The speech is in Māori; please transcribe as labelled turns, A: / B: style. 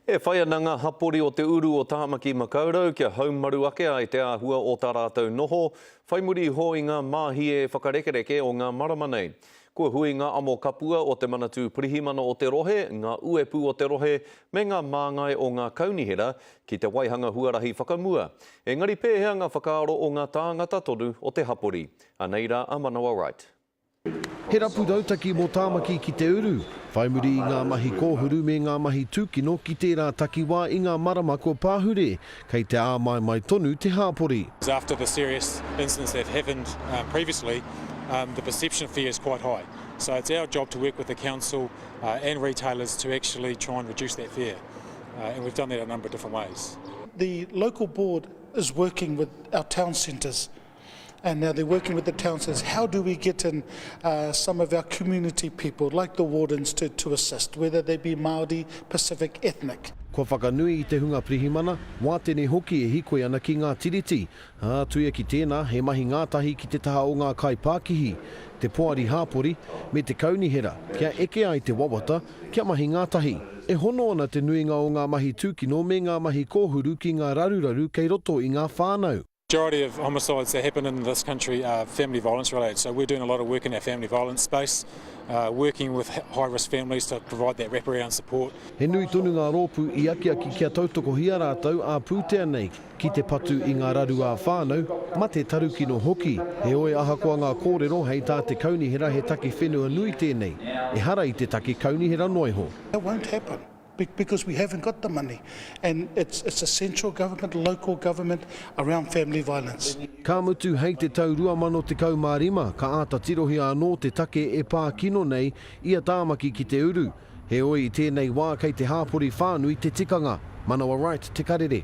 A: E whaiananga hapori o te uru o Tahamaki Makaurau kia haumaru ake ai te āhua o tā rātou noho. Whaimuri ho i ngā māhi e whakarekereke o ngā marama nei. Kua hui ngā amo kapua o te manatū pirihimana o te rohe, ngā uepu o te rohe, me ngā māngai o ngā kaunihera ki te waihanga huarahi whakamua. Engari pēhea ngā whakaaro o ngā tāngata tonu o te hapori. Aneira a Manawa Wright.
B: He rapu rautaki mō tāmaki ki te uru. Whaimuri i ngā mahi kōhuru me ngā mahi tūkino ki tērā takiwā i ngā marama ko pāhure, kei te āmaimai tonu te hāpori.
C: After the serious incidents that happened previously, the perception fee is quite high. So it's our job to work with the council and retailers to actually try and reduce that fare. And we've done that a number of different ways.
D: The local board is working with our town centres. And now they're working with the town centres. How do we get in some of our community people, like the wardens, to assist, whether they be Māori, Pacific, ethnic?
B: Kua whakanui i te hunga pirihimana, wā tēnei hoki e hikoe ana ki ngā tiriti. Tuia ki tēnā, he mahi ngātahi ki te taha o ngā kai Pākihi, te poari hāpori, me te kaunihera, kia eke ai te wawata, kia mahi ngātahi. E hono ana te nuinga o ngā mahi tūkino me ngā mahi kōhuru ki ngā raruraru kei roto i ngā whānau.
C: The majority of homicides that happen in this country are family violence related, so we're doing a lot of work in our family violence space, working with high-risk families to provide that wraparound support.
B: He nui tonu ngā rōpu i aki kia tautoko hia rātou a pūtea nei ki te patu i ngā raru a whānau, ma te tarukino hoki. He oe ahakoa ngā kōrero hei tā te kaunihera he taki whenua nui tēnei, e hara i te taki kaunihera noiho.
D: It won't happen. Because we haven't got the money, and it's a central government, local government around family violence.
B: Ka mutu hei te tau 2015, ka āta tirohi anō te take e pā kino nei ia tāmaki ki te uru. He oi i tēnei wā kei te hāpori whānui te tikanga. Manawa Wright, Te Karere.